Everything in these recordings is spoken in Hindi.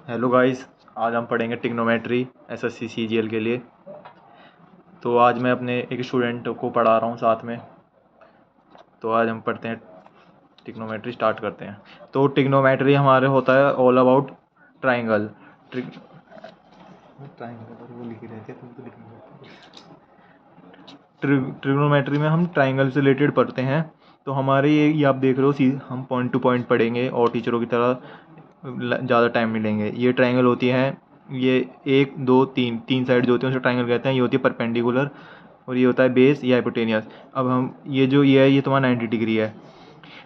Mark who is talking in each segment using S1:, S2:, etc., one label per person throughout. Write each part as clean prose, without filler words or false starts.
S1: हेलो गाइस, आज हम पढ़ेंगे ट्रिग्नोमेट्री एसएससी सीजीएल के लिए। तो आज मैं अपने एक स्टूडेंट को पढ़ा रहा हूँ साथ में। तो आज हम पढ़ते हैं ट्रिग्नोमेट्री, स्टार्ट करते हैं। तो ट्रिग्नोमेट्री हमारे होता है ऑल अबाउट ट्राइंगल। ट्रिग्नोमेट्री में हम ट्राइंगल से रिलेटेड पढ़ते हैं। तो हमारे ये आप देख रहे हो, हम पॉइंट टू पॉइंट पढ़ेंगे और टीचरों की तरह ज़्यादा टाइम नहीं लेंगे। ये ट्राइंगल होती है, ये एक दो तीन साइड जो होती हैं उसे ट्राइंगल कहते हैं। ये होती है परपेंडिकुलर, और ये होता है बेस या हाइपोटेनियस। अब हम ये है, ये तुम्हारा 90 डिग्री है,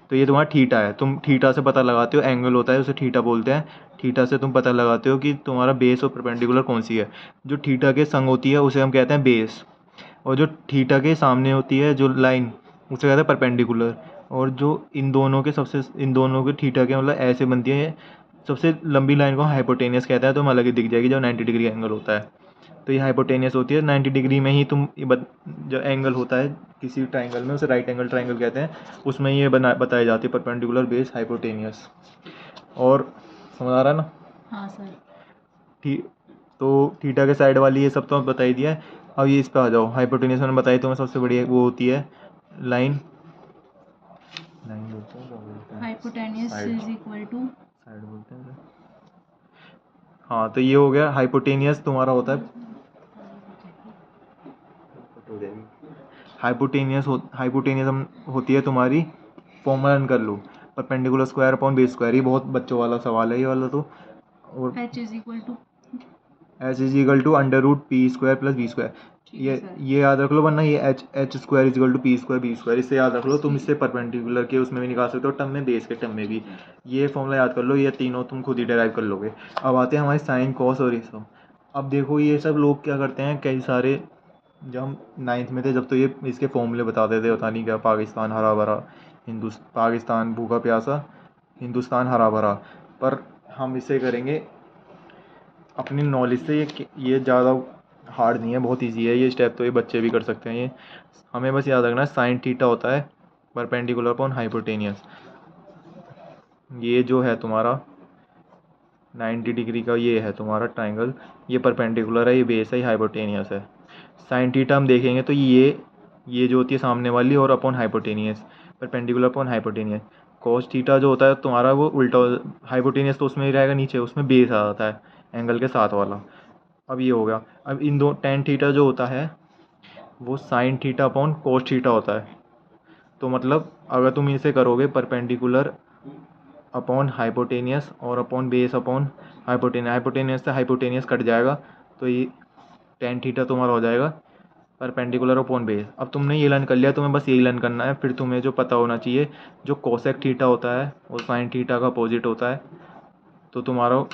S1: तो ये तुम्हारा थीटा है। तुम थीटा से पता लगाते हो, एंगल होता है उसे थीटा बोलते हैं। थीटा से तुम पता लगाते हो कि तुम्हारा बेस और परपेंडिकुलर कौन सी है। जो थीटा के संग होती है उसे हम कहते हैं बेस, और जो थीटा के सामने होती है जो लाइन उसे कहते हैं परपेंडिकुलर। और जो इन दोनों के थीटा के मतलब ऐसे बनती है, सबसे लंबी लाइन को हाइपोटेनियस कहता है। तो हम अलग ही दिख जाएगी जब 90 डिग्री एंगल होता है, तो ये हाइपोटेनियस होती है। 90 डिग्री में ही जो एंगल होता है किसी ट्राइंगल में उसे राइट एंगल ट्राइंगल कहते हैं। उसमें ये बताई जाती है परपेंडिकुलर, बेस, हाइपोटेनियस। और समझ आ रहा है ना?
S2: हाँ सर।
S1: ठीक। तो थीटा के साइड वाली ये सब तो बता ही दिया है। अब ये इस पे आ जाओ। हाइपोटेनियस मैंने बताई तुम्हें, सबसे बड़ी वो होती है लाइन बोलते हैं, क्या बोलते हैं?
S2: Hypotenuse is equal to
S1: side बोलते हैं। हाँ, तो ये हो गया हाइपोटेनियस तुम्हारा होता है। हाइपोटेनियस होती है तुम्हारी, फॉर्मूला रन कर लो, perpendicular square upon base square. ये बहुत बच्चों वाला सवाल है ये वाला तो। और
S2: H is equal to
S1: H is equal to under root P square plus B square. ये याद रख लो, वरना ये H square is equal to P square B square, इससे याद रख लो। तुम इससे परपेंडिकुलर के उसमें भी निकाल सकते हो, टर्म में, बेस के टर्म में भी। ये फॉर्मूला याद कर लो, ये तीनों तुम खुद ही डेराइव कर लोगे। अब आते हैं हमारे साइन, कॉस और ये सब। अब देखो ये सब लोग क्या करते हैं, कई सारे, जब हम 9th में थे जब, तो ये इसके फॉर्मूले बताते थे, पता नहीं क्या, पाकिस्तान हरा भरा, पाकिस्तान भूखा प्यासा, हिंदुस्तान हरा भरा। पर हम इसे करेंगे अपनी नॉलेज से। ये ज़्यादा हार्ड नहीं है, बहुत इजी है ये स्टेप, तो ये बच्चे भी कर सकते हैं। ये हमें बस याद रखना है, साइन थीटा होता है परपेंडिकुलर अपॉन हाइपोटेनियस। ये जो है तुम्हारा 90 डिग्री का ये है तुम्हारा ट्राइंगल, ये परपेंडिकुलर है, ये बेस है, ये हाइपोटेनियस है। साइन थीटा हम देखेंगे तो ये जो होती है सामने वाली, और upon hypotenuse, perpendicular upon hypotenuse. Cos theta जो होता है तुम्हारा वो उल्टा, हाइपोटेनियस तो उसमें ही रहेगा नीचे, उसमें बेस आ जाता है एंगल के साथ वाला। अब ये हो गया। अब इन दो टेन थीटा जो होता है वो sine theta upon cos theta होता है। तो मतलब अगर तुम इसे करोगे परपेंडिकुलर अपॉन हाइपोटेनियस और अपॉन बेस अपॉन हाइपोटेनियस से हाइपोटेनियस कट जाएगा, तो ये टेन थीटा तुम्हारा हो जाएगा परपेंडिकुलर अपॉन बेस। अब तुमने ये लर्न कर लिया, तुम्हें बस यही लर्न करना है। फिर तुम्हें जो पता होना चाहिए, जो कोसेक थीटा होता है वो साइन थीटा का अपोजिट होता है। तो तुम्हारा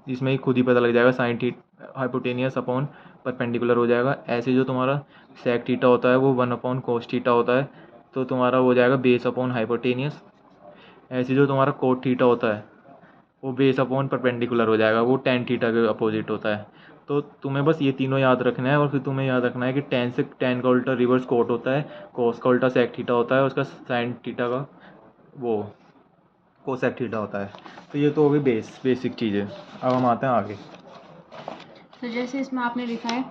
S1: इसमें ही खुद ही पता लग जाएगा, sine theta hypotenuse upon perpendicular हो जाएगा। ऐसे जो तुम्हारा सेक थीटा होता है वो 1 अपॉन कोस थीटा होता है, तो तुम्हारा हो जाएगा बेस अपॉन हाइपोटेनियस। ऐसे जो तुम्हारा कोट थीटा होता है वो बेस अपॉन परपेंडिकुलर हो जाएगा, वो टेन थीटा के अपोजिट होता है। तो तुम्हें बस ये तीनों याद रखना है, और फिर तुम्हें याद रखना है कि टेन का उल्टा रिवर्स कोट होता है, कोस का उल्टा सेक थीटा होता है, उसका साइन थीटा का वो कोसेक थीटा होता है। तो ये तो हो गई बेसिक चीज़ें। अब हम आते हैं आगे।
S2: तो जैसे इसमें आपने लिखा है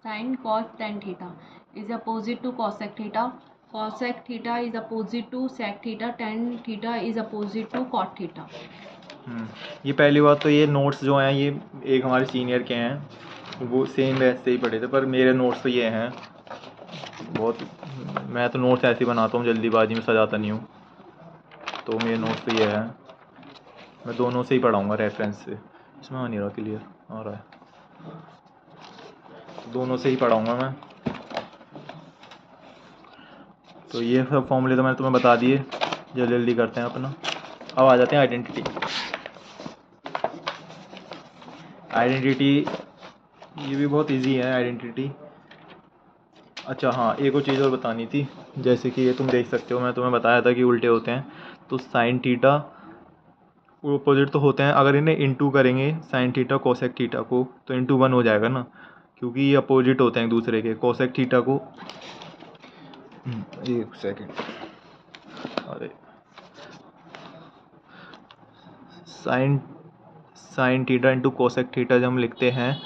S2: sine cos tan theta is opposite to cosec theta, cosec theta is opposite to sec theta, tan theta is opposite to cot theta.
S1: ये पहली बात तो, ये नोट्स जो हैं ये एक हमारे सीनियर के हैं, वो सेम वैसे ही पढ़े थे, पर मेरे नोट्स तो ये हैं बहुत। मैं तो नोट्स ऐसे ही बनाता हूँ, जल्दीबाजी में सजाता नहीं हूँ। तो मेरे नोट्स तो ये है, मैं दोनों से ही पढ़ाऊँगा रेफरेंस से। इसमें आ नहीं रहा, क्लियर आ रहा है, दोनों से ही पढ़ाऊँगा मैं। तो ये सब फॉर्मूले तो मैंने तुम्हें बता दिए, जल्दी जल्दी करते हैं अपना। अब आ जाते हैं आइडेंटिटी। ये भी बहुत इजी है आइडेंटिटी। अच्छा हाँ, एक और चीज़ और बतानी थी। जैसे कि ये तुम देख सकते हो, मैं तुम्हें बताया था कि उल्टे होते हैं, तो साइन थीटा अपोजिट तो होते हैं। अगर इन्हें इंटू करेंगे साइन थीटा कोसेक थीटा को, तो इंटू 1 हो जाएगा ना, क्योंकि ये अपोजिट होते हैं एक दूसरे के। कोसेक थीटा को, एक सेकेंड, अरे sine theta into cosec theta जब हम लिखते हैं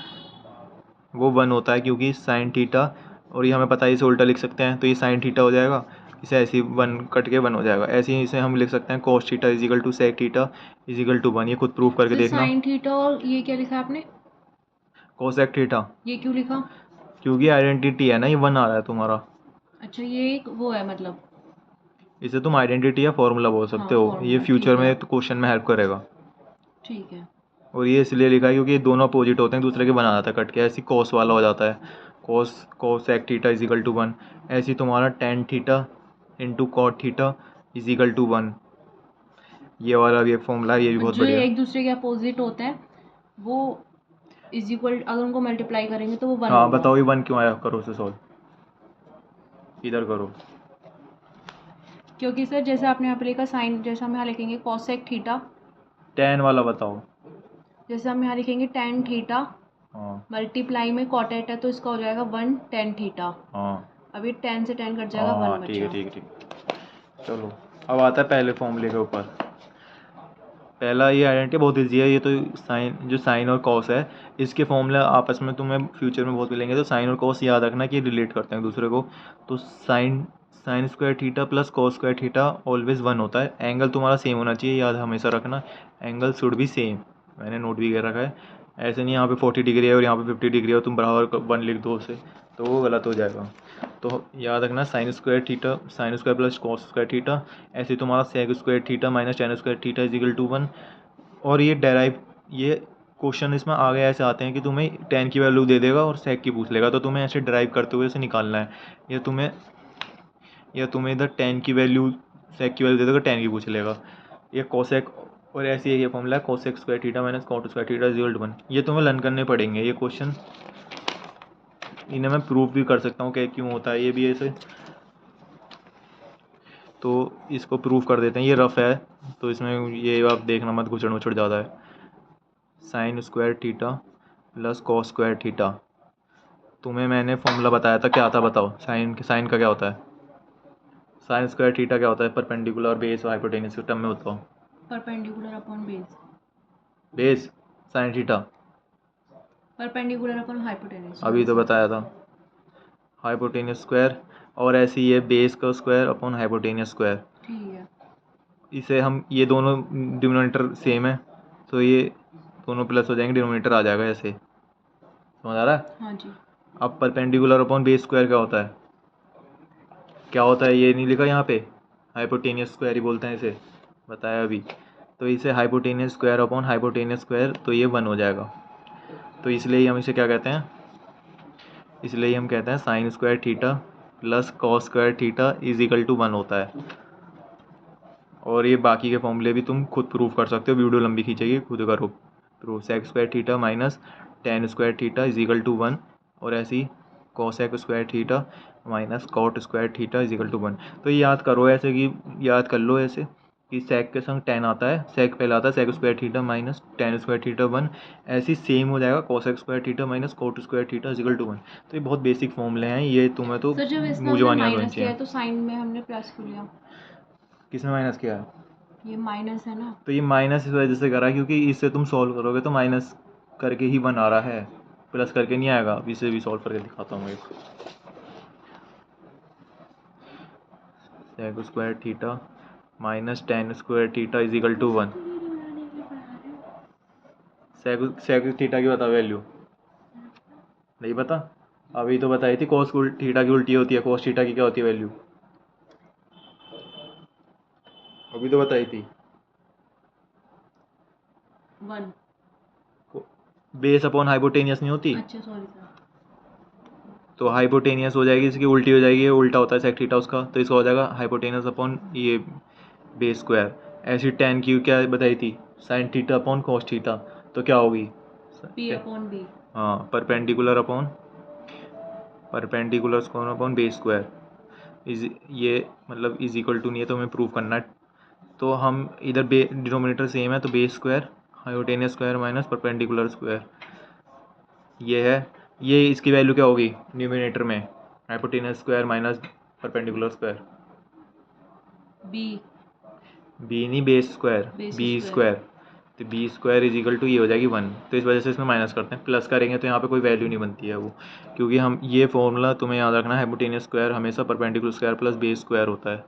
S1: वो 1 होता है, क्योंकि साइन थीटा और ये हमें पता है इसे उल्टा लिख सकते हैं, तो ये साइन थीटा हो जाएगा, इसे ऐसे ही 1 कट के 1 हो जाएगा। ऐसे ही इसे हम लिख सकते हैं cos theta is equal to sec theta is equal to 1। ये खुद प्रूफ करके
S2: सर
S1: देखना।
S2: साइन थीटा और ये क्या लिखा आपने,
S1: कोसेक थीटा,
S2: ये क्यों लिखा?
S1: क्योंकि आइडेंटिटी है ना, ये 1 आ रहा है तुम्हारा,
S2: अच्छा ये एक वो है मतलब।
S1: इसे तुम आइडेंटिटी या फॉर्मूला बोल
S2: हाँ
S1: सकते हो। ये
S2: फॉर्मूला,
S1: फ्यूचर
S2: ठीक है
S1: में तो क्वेश्चन में हेल्प करेगा।
S2: ठीक है।
S1: और ये इसलिए लिखा है क्योंकि ये दोनों अपोजिट होते हैं, दूसरे के बना जाता है कट के, ऐसी कोस वाला हो जाता है, कोसेक थीटा इजिकल टू 1। ऐसी तुम्हारा tan theta into cot theta is equal to 1। ये वाला भी एक फॉर्मूला है, ये भी बहुत
S2: जो
S1: बढ़िया है।
S2: एक दूसरे के अपोजिट होते हैं वो इज इक्वल, अगर उनको मल्टीप्लाई करेंगे तो वो 1
S1: हाँ
S2: होगा।
S1: बताओ ये 1 क्यों आया, करो उसे सॉल्व, इधर करो।
S2: क्योंकि सर जैसे आपने यहाँ पे लिखा साइन, जैसे हम यहाँ लिखेंगे कोसेक थीटा,
S1: टेन वाला बताओ।
S2: जैसे हम यहाँ लिखेंगे टेन थीटा
S1: हाँ
S2: मल्टीप्लाई में कॉटेट है तो इसका हो जाएगा 1 टेन थीटा।
S1: हाँ
S2: अभी 10 से 10 कट जाएगा,
S1: हाँ
S2: 1
S1: ठीक है
S2: बचा।
S1: ठीक है ठीक है। चलो अब आता है पहले फॉर्मूले के ऊपर। पहला ये आइडेंटिटी बहुत ईजी है, ये तो साइन, जो साइन और कॉस है इसके फॉर्मूले आपस में तुम्हें फ्यूचर में बहुत मिलेंगे, तो साइन और कॉस याद रखना कि रिलेट करते हैं एक दूसरे को। तो sine sine square theta plus cos square theta always 1 होता है। एंगल तुम्हारा सेम होना चाहिए, याद हमेशा रखना, एंगल शुड भी सेम। मैंने नोट भी कर रखा है, ऐसे नहीं यहाँ पे 40 डिग्री है और यहाँ पे 50 डिग्री है और तुम बराबर 1 लिख दो उसे, तो वो गलत हो जाएगा। तो याद रखना sine square theta, sine square plus cos square theta, ऐसे तुम्हारा sec square theta minus tan square theta is equal to 1। और ये डेराइव, ये क्वेश्चन इसमें आगे ऐसे आते हैं कि तुम्हें टेन की वैल्यू दे देगा और सेक की पूछ लेगा, तो तुम्हें ऐसे ड्राइव करते हुए इसे निकालना है। या तुम्हें इधर टेन की वैल्यू सेक की वैल्यू दे देगा, टेन की पूछ लेगा। ये कोसेक, और ऐसे ही ये फॉर्मूला है cosec square theta minus cot square theta is equal to 1। ये तुम्हें लर्न करने पड़ेंगे ये क्वेश्चन, इन्हें मैं प्रूफ भी कर सकता हूँ कि क्यों होता है ये भी ऐसे। तो इसको प्रूफ कर देते हैं, ये रफ है तो इसमें ये आप देखना मत, घुसड़ मुचड़ ज़्यादा है। Sign square theta plus cos square theta, तुम्हें मैंने फॉर्मूला बताया था, क्या था बताओ, साइन का क्या होता है, साइन स्क्वायर थीटा क्या होता है, परपेंडिकुलर बेस और हाइपोटेनस के टर्म में बताओ।
S2: Perpendicular upon base,
S1: base sine theta,
S2: perpendicular upon hypotenuse.
S1: अभी तो बताया था, हाइपोटेनस स्क्वायर, और ऐसे ही है बेस का स्क्वायर अपॉन हाइपोटेनस स्क्वायर।
S2: ठीक है।
S1: इसे हम, ये दोनों डिनोमिनेटर सेम है तो ये दोनों प्लस हो जाएंगे, डिनोमिनेटर आ जाएगा ऐसे, समझ आ रहा है।
S2: हाँ जी।
S1: अब परपेंडिकुलर अपॉन बेस स्क्वायर क्या होता है, क्या होता है ये नहीं लिखा यहाँ पे, हाइपोटेनियस स्क्वायर ही बोलते हैं इसे, बताया अभी। तो इसे hypotenuse square upon hypotenuse square, तो ये 1 हो जाएगा। तो इसलिए हम इसे क्या कहते हैं, इसलिए हम कहते हैं sine square theta plus cos square theta is equal to 1 होता है। और ये बाकी के फॉर्मूले भी तुम खुद प्रूफ कर सकते हो, वीडियो लंबी खींचेगी, खुद करो proof. Sec square theta minus tan square theta is equal to 1, और ऐसे ही cosec square theta minus cot square theta is equal to 1। तो ये याद करो ऐसे कि, याद कर लो ऐसे कि सेक के संग टेन आता है, सेक पहले आता है sec square theta minus tan square theta 1, ऐसे ही सेम हो जाएगा cosec square theta minus cot square theta is equal to 1। तो ये बहुत बेसिक फॉर्मूले हैं, ये तुम्हें तो
S2: सर जब इसमें
S1: मुँह
S2: हमने
S1: जबानी याद होनी
S2: माइनस किया
S1: चाहिए।
S2: है तो साइन में हमने प्लस क्यों लिया?
S1: किसने माइनस किया है,
S2: ये माइनस है ना।
S1: तो ये माइनस इस वजह से करा है क्योंकि इससे तुम सॉल्व करोगे तो माइनस करके ही 1 आ रहा है, प्लस करके नहीं आएगा। अब इसे भी सॉल्व करके दिखाता हूँ एक। Sec square theta minus tan square theta is equal to 1। Sec theta की बता वैल्यू, नहीं पता, अभी तो बताई थी कोस थीटा की उल्टी होती है, कोस थीटा की क्या होती है वैल्यू, अभी तो बताई थी।
S2: 1।
S1: बेस अपॉन हाइपोटेनियस नहीं होती,
S2: अच्छा सॉरी सर।
S1: तो हाइपोटेनियस हो जाएगी, इसकी उल्टी हो जाएगी, ये उल्टा होता है सेक थीटा उसका, तो इसका हो जाएगा हाइपोटेनियस अपॉन ये बेस स्क्वायर। ऐसी टेन की क्या बताई थी, sine theta upon cos theta, तो क्या होगी,
S2: पी अपॉन बी।
S1: हाँ perpendicular square upon base square is, ये मतलब इज इक्वल टू नहीं है तो हमें प्रूव करना है। तो हम इधर डिनोमिनेटर सेम है तो base square hypotenuse square minus perpendicular square, ये है, ये इसकी वैल्यू क्या होगी न्यूमिनेटर में, hypotenuse square minus perpendicular square,
S2: B.
S1: B नहीं base square,
S2: base
S1: B
S2: square.
S1: Square. तो B square is equal to ये हो जाएगी 1। तो इस वजह से इसमें माइनस करते हैं, प्लस करेंगे तो यहाँ पे कोई वैल्यू नहीं बनती है वो, क्योंकि हम ये फॉर्मूला तुम्हें याद रखना है, हाइपोटेनियस स्क्वायर हमेशा perpendicular square plus base square होता है।